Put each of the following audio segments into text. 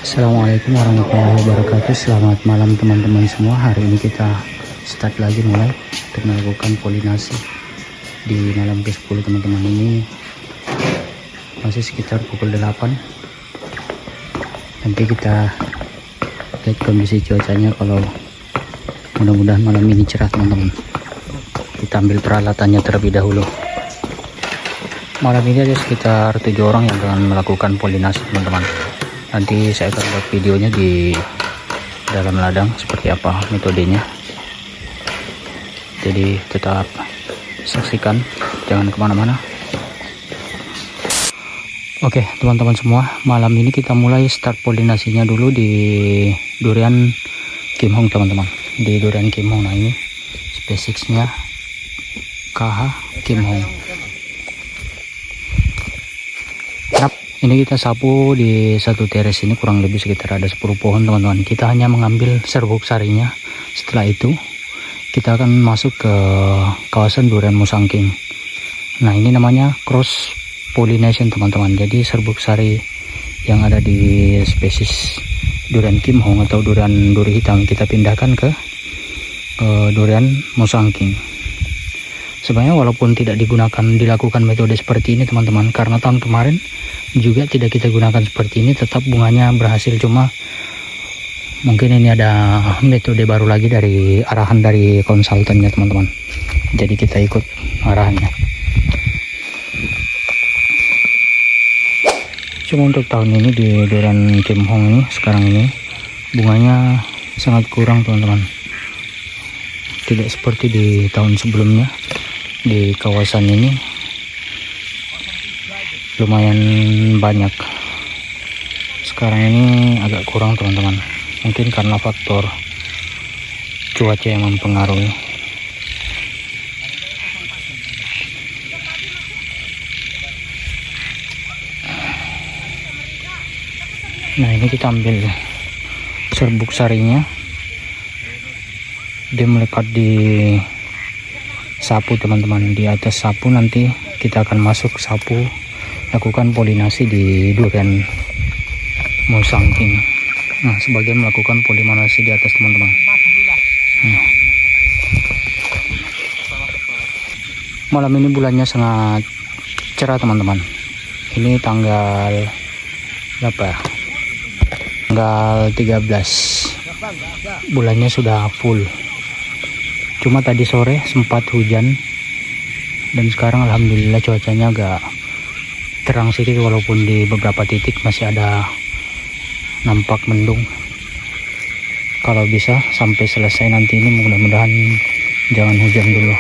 Assalamualaikum warahmatullahi wabarakatuh. Selamat malam teman-teman semua. Hari ini kita start lagi mulai untuk melakukan polinasi di malam ke-10 teman-teman. Ini masih sekitar pukul 8. Nanti kita lihat kondisi cuacanya, kalau mudah-mudahan malam ini cerah teman-teman. Kita ambil peralatannya terlebih dahulu. Malam ini ada sekitar 7 orang yang akan melakukan polinasi teman-teman. Nanti saya akan buat videonya di dalam ladang seperti apa metodenya. Jadi tetap saksikan, jangan kemana-mana. Oke teman-teman semua, malam ini kita mulai start polinasinya dulu di durian Kim Hong teman-teman. Di durian Kim Hong, nah ini spesiesnya KH Kim Hong. Ini kita sapu di satu teres ini kurang lebih sekitar ada 10 pohon teman-teman. Kita hanya mengambil serbuk sarinya. Setelah itu kita akan masuk ke kawasan durian musangking. Nah ini namanya cross pollination teman-teman. Jadi serbuk sari yang ada di spesies durian Kim Hong atau duri hitam kita pindahkan ke durian musangking. Sebenarnya walaupun tidak dilakukan metode seperti ini teman-teman, karena tahun kemarin juga tidak kita gunakan seperti ini, tetap bunganya berhasil. Cuma mungkin ini ada metode baru lagi dari arahan dari konsultannya teman-teman, jadi kita ikut arahannya. Cuma untuk tahun ini di durian Kim Hong ini sekarang ini bunganya sangat kurang teman-teman, tidak seperti di tahun sebelumnya. Di kawasan ini lumayan banyak, sekarang ini agak kurang teman-teman, mungkin karena faktor cuaca yang mempengaruhi. Nah ini kita ambil serbuk sarinya, dia melekat di sapu teman-teman. Di atas sapu nanti kita akan masuk sapu, lakukan polinasi di durian musangking. Nah sebagian melakukan polinasi di atas teman-teman. Malam ini bulannya sangat cerah teman-teman. Ini tanggal berapa ya? Tanggal 13. Bulannya sudah full. Cuma tadi sore sempat hujan, dan sekarang alhamdulillah cuacanya agak terang sedikit, walaupun di beberapa titik masih ada nampak mendung. Kalau bisa sampai selesai nanti ini mudah-mudahan jangan hujan dulu.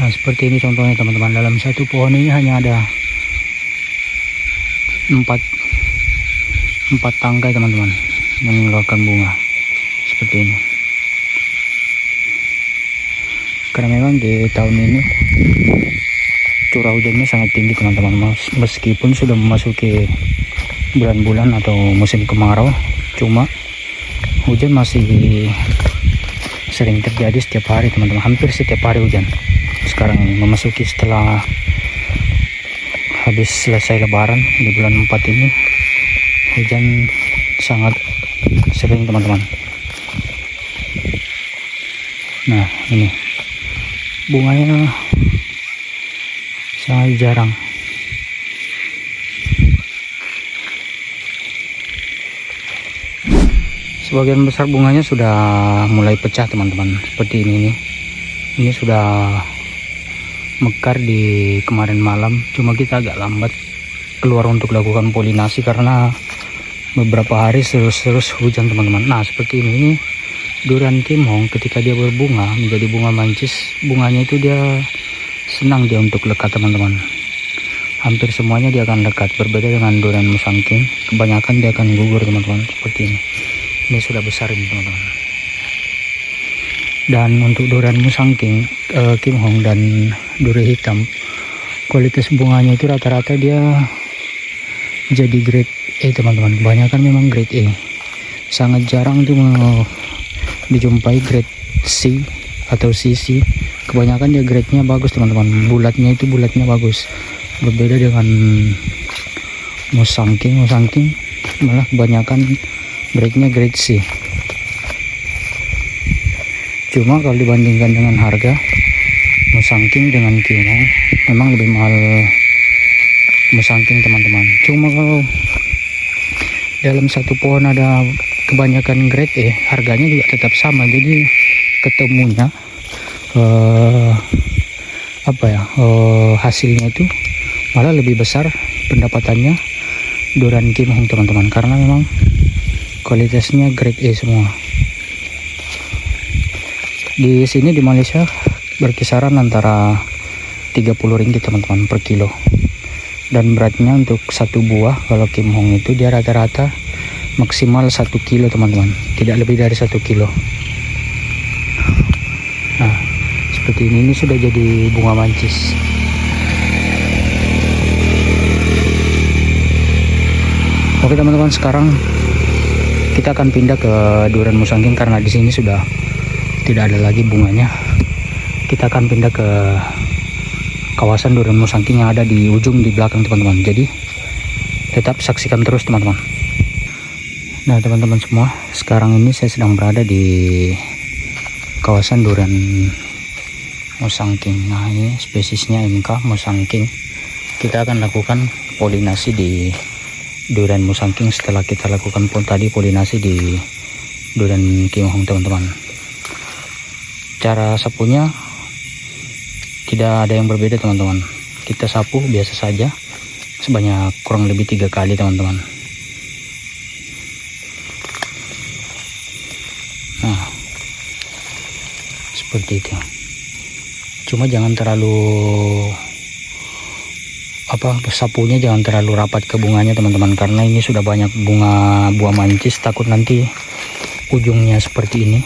Nah seperti ini contohnya teman-teman. Dalam satu pohon ini hanya ada 4 tangkai teman-teman yang mengeluarkan bunga seperti ini. Karena memang di tahun ini curah hujannya sangat tinggi teman-teman, meskipun sudah memasuki bulan-bulan atau musim kemarau, cuma hujan masih sering terjadi setiap hari teman-teman, hampir setiap hari hujan. Sekarang ini memasuki setelah habis selesai lebaran di bulan 4 ini, hujan sangat sering teman-teman. Nah ini bunganya sangat jarang. Sebagian besar bunganya sudah mulai pecah teman-teman, seperti ini nih. Ini sudah mekar di kemarin malam, cuma kita agak lambat keluar untuk lakukan polinasi karena beberapa hari terus hujan teman-teman. Nah seperti ini durian Kim Hong ketika dia berbunga menjadi bunga mancis, bunganya itu dia senang dia untuk lekat teman-teman. Hampir semuanya dia akan lekat, berbeda dengan durian musangking, kebanyakan dia akan gugur teman-teman seperti ini. Ini sudah besar ini teman-teman. Dan untuk durian musangking, Kim Hong dan duri hitam, kualitas bunganya itu rata-rata dia jadi grade A teman-teman. Kebanyakan memang grade A, sangat jarang tuh dijumpai grade C atau CC. Kebanyakan dia grade-nya bagus teman-teman, bulatnya bagus. Berbeda dengan musangking malah kebanyakan grade-nya grade C. Cuma kalau dibandingkan dengan harga, Musangking dengan Kimhong memang lebih mahal Musangking teman-teman. Cuma kalau dalam satu pohon ada kebanyakan grade E, harganya juga tetap sama. Jadi ketemunya hasilnya itu malah lebih besar pendapatannya durian Kimhong teman-teman, karena memang kualitasnya grade E semua. Di sini di Malaysia berkisaran antara 30 ringgit teman-teman per kilo, dan beratnya untuk satu buah kalau Kimhong itu dia rata-rata maksimal 1 kilo teman-teman, tidak lebih dari 1 kilo. Nah seperti ini sudah jadi bunga mancis. Oke teman-teman, sekarang kita akan pindah ke durian Musangking karena di sini sudah tidak ada lagi bunganya. Kita akan pindah ke kawasan durian Musangking yang ada di ujung di belakang teman-teman. Jadi tetap saksikan terus teman-teman. Nah teman-teman semua, sekarang ini saya sedang berada di kawasan durian Musangking. Nah ini spesiesnya MK Musangking. Kita akan lakukan polinasi di durian Musangking setelah kita lakukan tadi polinasi di durian Kimhong teman-teman. Cara sapunya tidak ada yang berbeda teman-teman. Kita sapu biasa saja sebanyak kurang lebih 3 kali teman-teman. Nah seperti itu. Cuma jangan terlalu sapunya jangan terlalu rapat ke bunganya teman-teman, karena ini sudah banyak bunga buah mancis, takut nanti ujungnya seperti ini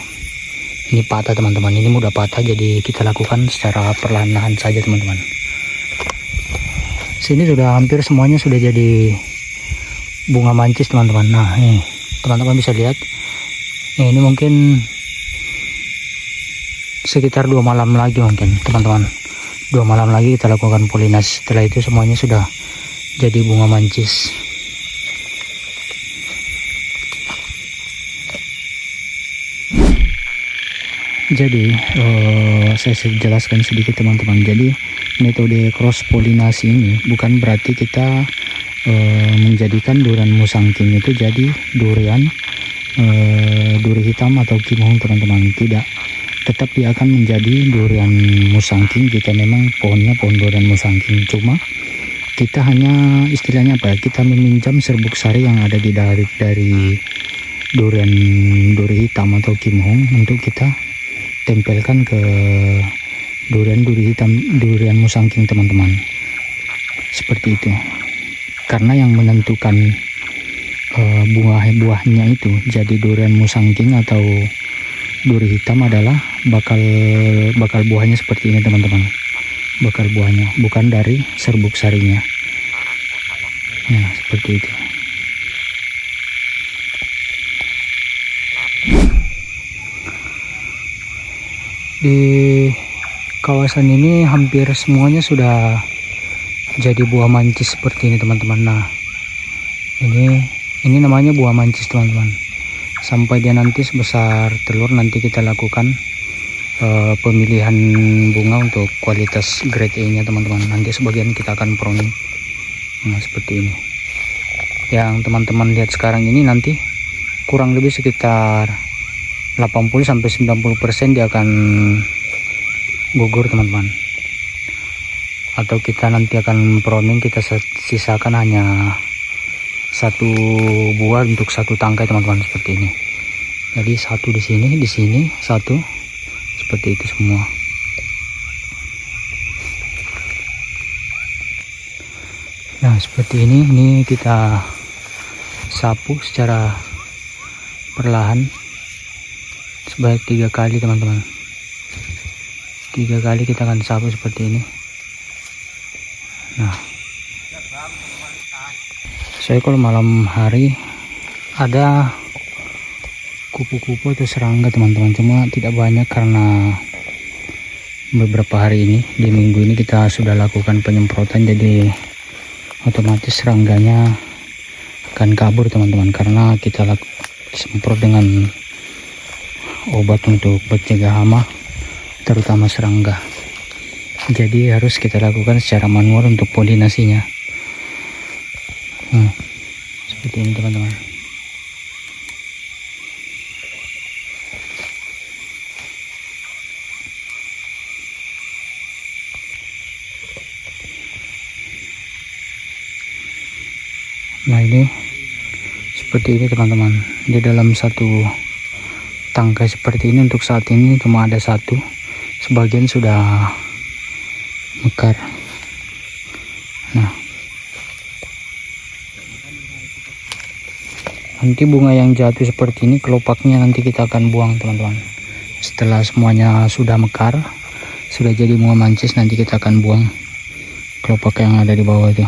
patah teman-teman. Ini mudah patah, jadi kita lakukan secara perlahan-lahan saja teman-teman. Sini sudah hampir semuanya sudah jadi bunga mancis teman-teman. Nah ini teman-teman bisa lihat, ini mungkin sekitar 2 malam lagi mungkin teman-teman. 2 malam lagi kita lakukan polinasi. Setelah itu semuanya sudah jadi bunga mancis. Jadi saya jelaskan sedikit teman-teman. Jadi metode cross polinasi ini bukan berarti kita menjadikan durian Musangking itu jadi duri hitam atau Kimhong teman-teman. Tidak, tetap dia akan menjadi durian Musangking jika memang pohonnya pohon durian Musangking. Cuma kita hanya istilahnya kita meminjam serbuk sari yang ada dari duri hitam atau Kimhong untuk kita tempelkan ke duri hitam durian Musangking teman-teman. Seperti itu. Karena yang menentukan buahnya itu jadi durian Musangking atau duri hitam adalah bakal buahnya seperti ini teman-teman. Bakal buahnya, bukan dari serbuk sarinya. Nah seperti itu. Di kawasan ini hampir semuanya sudah jadi buah mancis seperti ini teman-teman. Nah ini namanya buah mancis teman-teman. Sampai dia nanti sebesar telur, nanti kita lakukan pemilihan bunga untuk kualitas grade E nya teman-teman. Nanti sebagian kita akan pruning. Nah seperti ini. Yang teman-teman lihat sekarang ini nanti kurang lebih sekitar 80-90% dia akan gugur teman-teman. Atau kita nanti akan pruning, kita sisakan hanya 1 buah untuk 1 tangkai teman-teman, seperti ini. Jadi 1 di sini 1, seperti itu semua. Nah seperti ini kita sapu secara perlahan sebanyak 3 kali teman-teman. 3 kali kita akan sapu seperti ini. Nah saya kalau malam hari ada kupu-kupu atau serangga teman-teman, cuma tidak banyak karena beberapa hari ini di minggu ini kita sudah lakukan penyemprotan, jadi otomatis serangganya akan kabur teman-teman, karena kita semprot dengan obat untuk mencegah hama, terutama serangga. Jadi harus kita lakukan secara manual untuk polinasinya. Seperti ini teman-teman. Nah ini seperti ini teman-teman, di dalam satu tangkai seperti ini untuk saat ini cuma ada satu, sebagian sudah mekar. Nah nanti bunga yang jatuh seperti ini, kelopaknya nanti kita akan buang teman-teman. Setelah semuanya sudah mekar, sudah jadi bunga mancis, nanti kita akan buang kelopak yang ada di bawah itu.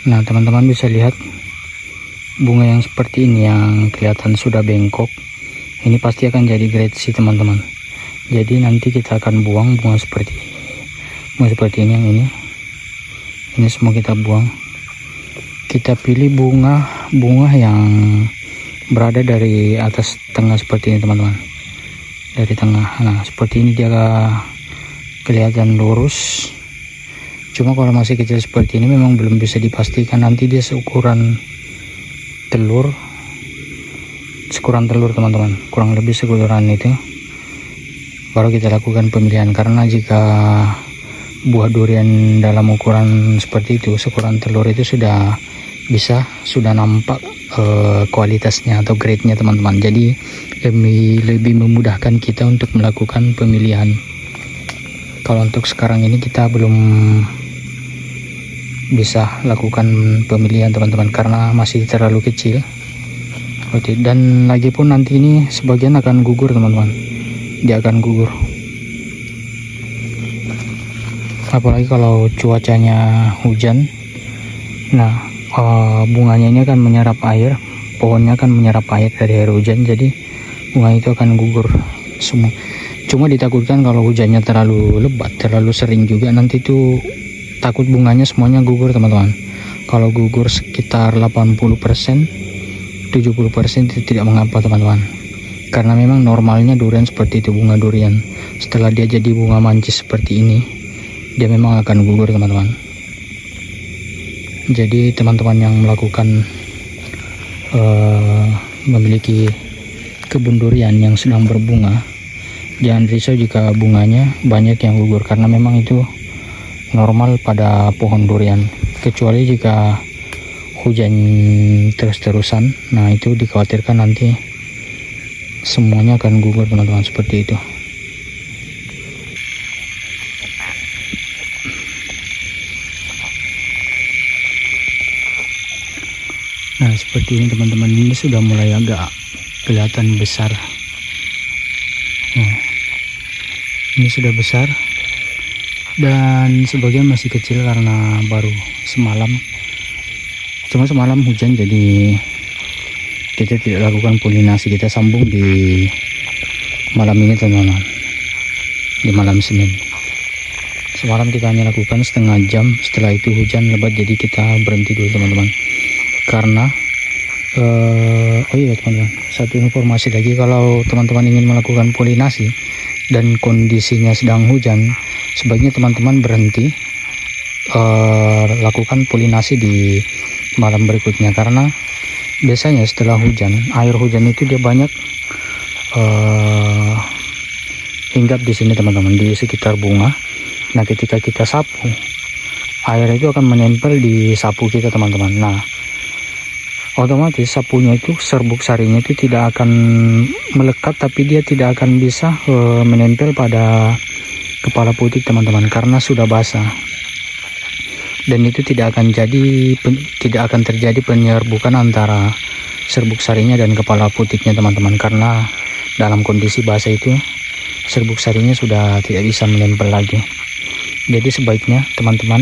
Nah teman-teman bisa lihat bunga yang seperti ini yang kelihatan sudah bengkok, ini pasti akan jadi grade C teman-teman. Jadi nanti kita akan buang bunga seperti ini, yang ini semua kita buang. Kita pilih bunga yang berada dari atas tengah seperti ini teman-teman, dari tengah. Nah seperti ini dia kelihatan lurus. Cuma kalau masih kecil seperti ini memang belum bisa dipastikan, nanti dia seukuran telur teman-teman, kurang lebih seukuran itu, baru kita lakukan pemilihan. Karena jika buah durian dalam ukuran seperti itu, seukuran telur itu sudah nampak kualitasnya atau grade-nya teman-teman. Jadi lebih memudahkan kita untuk melakukan pemilihan. Kalau untuk sekarang ini kita belum bisa lakukan pemilihan teman-teman, karena masih terlalu kecil. Dan lagi pun nanti ini sebagian akan gugur teman-teman, dia akan gugur, apalagi kalau cuacanya hujan. Nah bunganya ini akan menyerap air, pohonnya akan menyerap air dari air hujan, jadi bunga itu akan gugur semua. Cuma ditakutkan kalau hujannya terlalu lebat, terlalu sering juga, nanti itu takut bunganya semuanya gugur teman-teman. Kalau gugur sekitar 80%, 70% itu tidak mengapa teman-teman, karena memang normalnya durian seperti itu. Bunga durian setelah dia jadi bunga mancis seperti ini, dia memang akan gugur teman-teman. Jadi teman-teman yang melakukan memiliki kebun durian yang sedang berbunga, jangan risau jika bunganya banyak yang gugur, karena memang itu normal pada pohon durian. Kecuali jika hujan terus-terusan, nah itu dikhawatirkan nanti semuanya akan gugur teman-teman, seperti itu. Nah seperti ini teman-teman, ini sudah mulai agak kelihatan besar. Nah, ini sudah besar, dan sebagian masih kecil karena baru semalam. Cuma semalam hujan, jadi kita tidak lakukan polinasi, kita sambung di malam ini teman-teman, di malam Senin. Semalam kita hanya lakukan setengah jam, setelah itu hujan lebat, jadi kita berhenti dulu teman-teman. Karena oh iya teman-teman, satu informasi lagi, kalau teman-teman ingin melakukan polinasi dan kondisinya sedang hujan, sebaiknya teman-teman berhenti lakukan polinasi di malam berikutnya. Karena biasanya setelah hujan, air hujan itu dia banyak hinggap di sini teman-teman, di sekitar bunga. Nah ketika kita sapu, air itu akan menempel di sapu kita teman-teman. Nah otomatis sapunya itu, serbuk sarinya itu tidak akan melekat, tapi dia tidak akan bisa menempel pada kepala putik teman-teman, karena sudah basah. Dan itu tidak akan terjadi penyerbukan antara serbuk sarinya dan kepala putiknya teman-teman, karena dalam kondisi basah itu serbuk sarinya sudah tidak bisa menempel lagi. Jadi sebaiknya teman-teman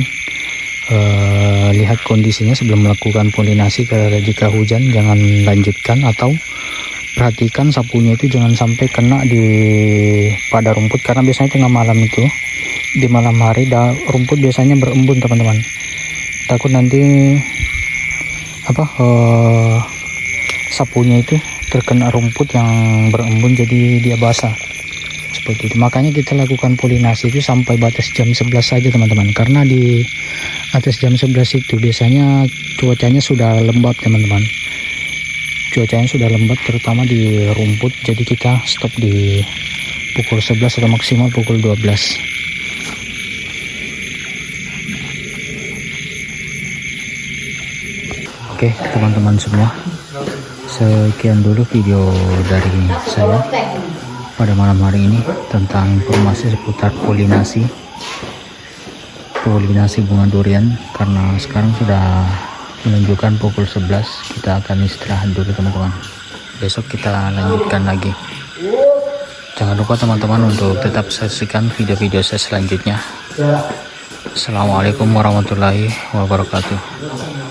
lihat kondisinya sebelum melakukan polinasi. Karena jika hujan jangan lanjutkan, atau perhatikan sapunya itu jangan sampai kena pada rumput, karena biasanya tengah malam itu di malam hari rumput biasanya berembun teman-teman. Takut nanti sapunya itu terkena rumput yang berembun jadi dia basah seperti itu. Makanya kita lakukan polinasi itu sampai batas jam 11 saja teman-teman, karena di atas jam 11 itu biasanya cuacanya sudah lembab teman-teman, cuacanya sudah lembab terutama di rumput, jadi kita stop di pukul 11 atau maksimal pukul 12. Oke teman-teman semua, sekian dulu video dari saya pada malam hari ini tentang informasi seputar polinasi bunga durian. Karena sekarang sudah menunjukkan pukul 11, kita akan istirahat dulu teman-teman, besok kita lanjutkan lagi. Jangan lupa teman-teman untuk tetap saksikan video-video saya selanjutnya. Assalamualaikum warahmatullahi wabarakatuh.